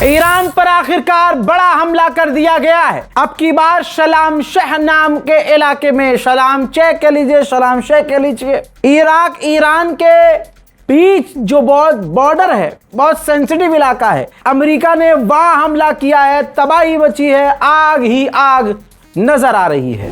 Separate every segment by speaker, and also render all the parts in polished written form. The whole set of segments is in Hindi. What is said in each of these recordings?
Speaker 1: ईरान पर आखिरकार बड़ा हमला कर दिया गया है। अब की बार शलाम शह नाम के इलाके में, शलाम चेक कह लीजिए, शलाम शह कह लीजिए, इराक ईरान के बीच जो बहुत बॉर्डर है, बहुत सेंसिटिव इलाका है, अमेरिका ने वहां हमला किया है। तबाही मची है, आग ही आग नजर आ रही है।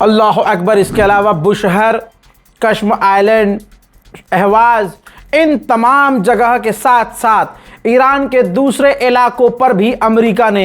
Speaker 1: अल्लाह अकबर। इसके अलावा बुशहर, कश्म आइलैंड, अहवाज, इन तमाम जगह के साथ साथ ईरान के दूसरे इलाकों पर भी अमेरिका ने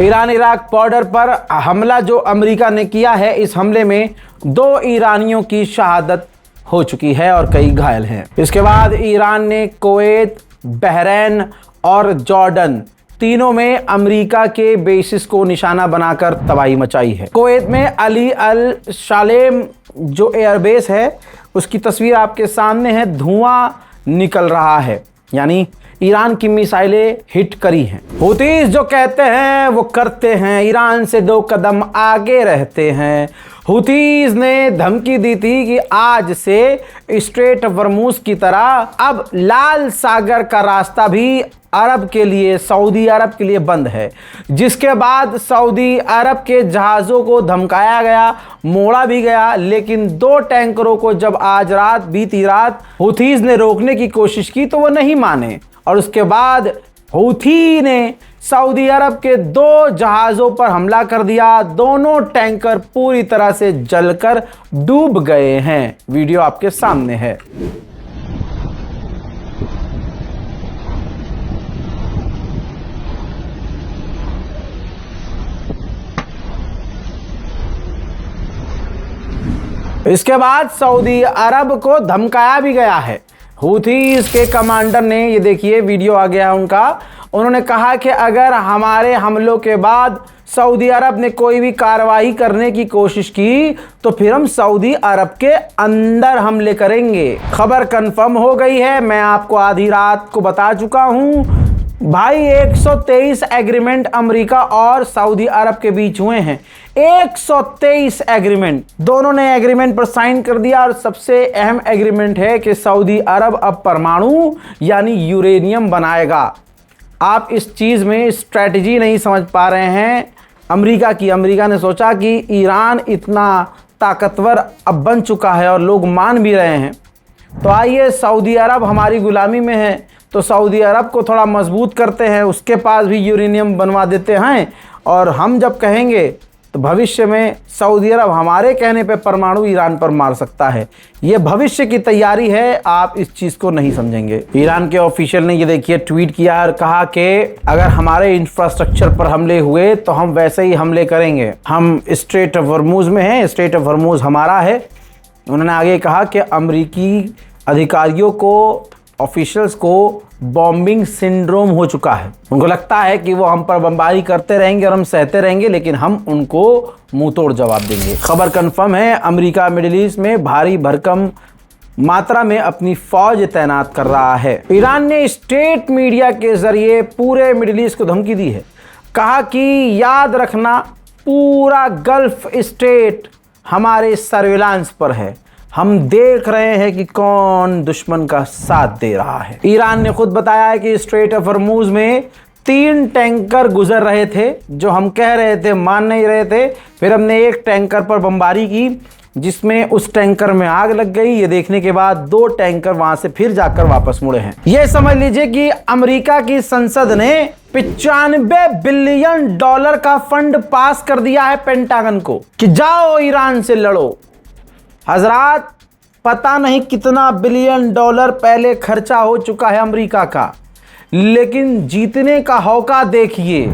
Speaker 1: ईरान इराक बॉर्डर पर हमला जो अमेरिका ने किया है, इस हमले में 2 ईरानियों की शहादत हो चुकी है और कई घायल हैं। इसके बाद ईरान ने कुवैत, बहरीन और जॉर्डन तीनों में अमेरिका के बेसिस को निशाना बनाकर तबाही मचाई है। कुवैत में अली अल शालेम जो एयरबेस है, उसकी तस्वीर आपके सामने है। धुआं निकल रहा है, यानी ईरान की मिसाइलें हिट करी हैं। हुतीज जो कहते हैं वो करते हैं, ईरान से 2 कदम आगे रहते हैं। हुतीज ने धमकी दी थी कि आज से स्ट्रेट हॉर्मुज़ की तरह अब लाल सागर का रास्ता भी अरब के लिए, सऊदी अरब के लिए बंद है, जिसके बाद सऊदी अरब के जहाज़ों को धमकाया गया, मोड़ा भी गया। लेकिन 2 टैंकरों को जब आज रात, बीती रात हुतीज ने रोकने की कोशिश की तो वो नहीं माने, और उसके बाद हूथी ने सऊदी अरब के 2 जहाज़ों पर हमला कर दिया। दोनों टैंकर पूरी तरह से जलकर डूब गए हैं। वीडियो आपके सामने है। इसके बाद सऊदी अरब को धमकाया भी गया है। हूथीज के कमांडर ने, ये देखिए वीडियो आ गया उनका, उन्होंने कहा कि अगर हमारे हमलों के बाद सऊदी अरब ने कोई भी कार्रवाई करने की कोशिश की तो फिर हम सऊदी अरब के अंदर हमले करेंगे। खबर कंफर्म हो गई है, मैं आपको आधी रात को बता चुका हूं भाई। 123 एग्रीमेंट अमेरिका और सऊदी अरब के बीच हुए हैं। 123 एग्रीमेंट, दोनों ने एग्रीमेंट पर साइन कर दिया। और सबसे अहम एग्रीमेंट है कि सऊदी अरब अब परमाणु यानी यूरेनियम बनाएगा। आप इस चीज़ में स्ट्रैटेजी नहीं समझ पा रहे हैं अमेरिका की। अमेरिका ने सोचा कि ईरान इतना ताकतवर अब बन चुका है और लोग मान भी रहे हैं, तो आइए सऊदी अरब हमारी गुलामी में है तो सऊदी अरब को थोड़ा मजबूत करते हैं, उसके पास भी यूरेनियम बनवा देते हैं, और हम जब कहेंगे तो भविष्य में सऊदी अरब हमारे कहने पे परमाणु ईरान पर मार सकता है। ये भविष्य की तैयारी है, आप इस चीज़ को नहीं समझेंगे। ईरान के ऑफिशियल ने ये देखिए ट्वीट किया और कहा कि अगर हमारे इंफ्रास्ट्रक्चर पर हमले हुए तो हम वैसे ही हमले करेंगे। हम स्ट्रेट ऑफ हॉर्मुज़ में हैं, स्ट्रेट ऑफ हॉर्मुज़ हमारा है। उन्होंने आगे कहा कि अमेरिकी अधिकारियों को, ऑफिशियल्स को बॉम्बिंग सिंड्रोम हो चुका है। उनको लगता है कि वो हम पर बमबारी करते रहेंगे और हम सहते रहेंगे, लेकिन हम उनको मुंह तोड़ जवाब देंगे। खबर कंफर्म है, अमेरिका मिडिल ईस्ट में भारी भरकम मात्रा में अपनी फौज तैनात कर रहा है। ईरान ने स्टेट मीडिया के जरिए पूरे मिडिल ईस्ट को धमकी दी है। कहा कि याद रखना, पूरा गल्फ स्टेट हमारे सर्विलांस पर है, हम देख रहे हैं कि कौन दुश्मन का साथ दे रहा है। ईरान ने खुद बताया है कि स्ट्रेट ऑफ हॉर्मुज़ में 3 टैंकर गुजर रहे थे, जो हम कह रहे थे मान नहीं रहे थे। फिर हमने एक टैंकर पर बमबारी की, जिसमें उस टैंकर में आग लग गई। ये देखने के बाद 2 टैंकर वहां से फिर जाकर वापस मुड़े हैं। ये समझ लीजिए कि अमेरिका की संसद ने $95 बिलियन का फंड पास कर दिया है पेंटागन को कि जाओ ईरान से लड़ो। हजरात, पता नहीं कितना $बिलियन पहले खर्चा हो चुका है अमेरिका का, लेकिन जीतने का हौका देखिए।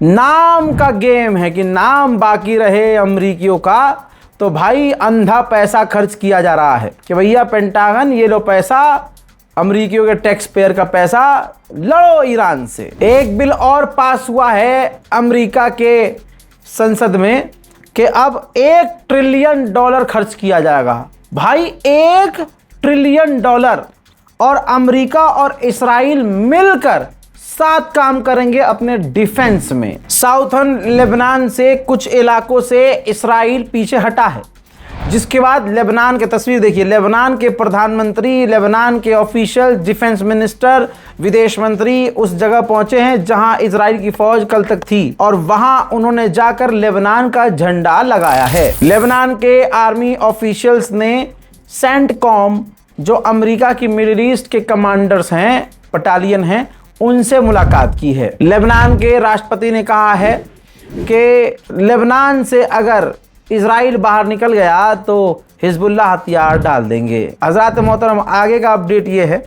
Speaker 1: नाम का गेम है कि नाम बाकी रहे अमेरिकियों का, तो भाई अंधा पैसा खर्च किया जा रहा है कि भैया पेंटागन ये लो पैसा, अमेरिकियों के टैक्स पेयर का पैसा, लड़ो ईरान से। एक बिल और पास हुआ है अमेरिका के संसद में कि अब $1 ट्रिलियन खर्च किया जाएगा। भाई $1 ट्रिलियन, और अमेरिका और इस्राइल मिलकर साथ काम करेंगे अपने डिफेंस में। साउथर्न लेबनान से कुछ इलाकों से इस्राइल पीछे हटा है, जिसके बाद लेबनान की तस्वीर देखिए। लेबनान के प्रधानमंत्री, लेबनान के ऑफिशियल, डिफेंस मिनिस्टर, विदेश मंत्री उस जगह पहुंचे हैं जहां इजराइल की फौज कल तक थी, और वहां उन्होंने जाकर लेबनान का झंडा लगाया है। लेबनान के आर्मी ऑफिशियल्स ने सेंटकॉम, जो अमेरिका की मिडिल ईस्ट के कमांडर्स हैं, बटालियन हैं, उनसे मुलाकात की है। लेबनान के राष्ट्रपति ने कहा है कि लेबनान से अगर इजराइल बाहर निकल गया तो हिजबुल्लाह हथियार डाल देंगे। हज़रात मोहतरम, आगे का अपडेट ये है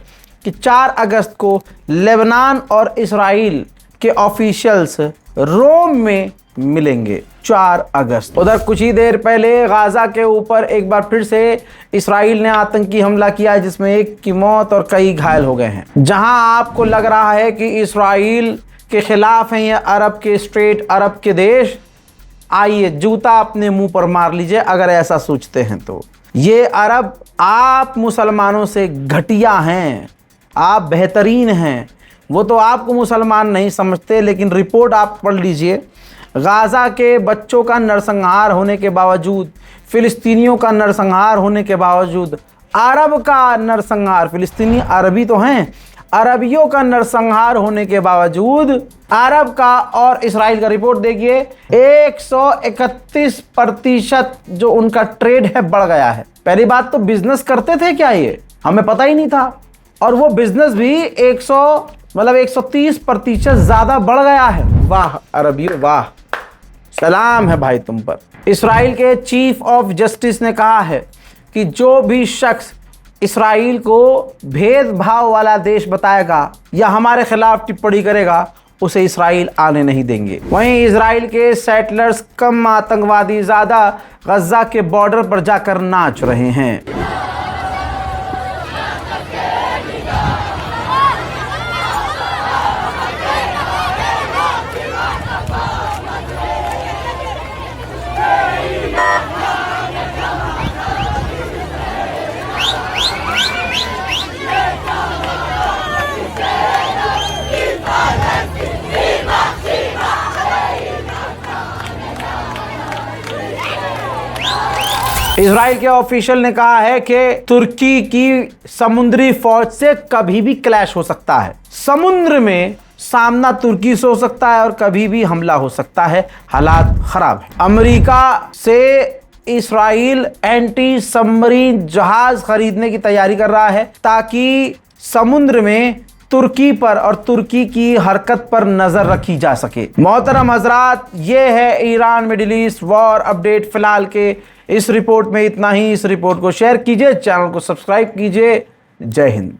Speaker 1: कि 4 अगस्त को लेबनान और इजराइल के ऑफिशियल्स रोम में मिलेंगे। 4 अगस्त। उधर कुछ ही देर पहले गाज़ा के ऊपर एक बार फिर से इस्राइल ने आतंकी हमला किया, जिसमें 1 की मौत और कई घायल हो गए हैं। जहां आपको लग रहा है कि इस्राइल के खिलाफ हैं ये अरब के स्टेट, अरब के देश, आइए जूता अपने मुंह पर मार लीजिए अगर ऐसा सोचते हैं तो। ये अरब आप मुसलमानों से घटिया हैं, आप बेहतरीन हैं। वो तो आपको मुसलमान नहीं समझते, लेकिन रिपोर्ट आप पढ़ लीजिए। गाज़ा के बच्चों का नरसंहार होने के बावजूद, फ़िलिस्तीनियों का नरसंहार होने के बावजूद, अरब का नरसंहार, फ़िलिस्तीनी अरबी तो हैं, अरबियों का नरसंहार होने के बावजूद अरब का और इस्राइल का रिपोर्ट देखिए 131% जो उनका ट्रेड है बढ़ गया है। पहली बात तो बिजनेस करते थे क्या, ये हमें पता ही नहीं था, और वो बिजनेस भी 130% ज़्यादा बढ़ गया है। वाह अरबियों वाह, सलाम है भाई तुम पर। इस्राइल के चीफ ऑफ जस्टिस ने कहा है कि जो भी शख्स इस्राइल को भेदभाव वाला देश बताएगा या हमारे खिलाफ टिप्पणी करेगा, उसे इस्राइल आने नहीं देंगे। वहीं इस्राइल के सेटलर्स कम आतंकवादी ज़्यादा गज़ा के बॉर्डर पर जाकर नाच रहे हैं। इजराइल के ऑफिशियल ने कहा है कि तुर्की की समुद्री फौज से कभी भी क्लैश हो सकता है। समुद्र में सामना तुर्की से हो सकता है और कभी भी हमला हो सकता है। हालात खराब है। अमेरिका से इस्राइल एंटी सबमरीन जहाज खरीदने की तैयारी कर रहा है ताकि समुद्र में तुर्की पर और तुर्की की हरकत पर नजर रखी जा सके। मोहतरम हजरात, ये है Iran middle east war update फिलहाल के इस रिपोर्ट में इतना ही। इस रिपोर्ट को शेयर कीजिए, चैनल को सब्सक्राइब कीजिए। जय हिंद।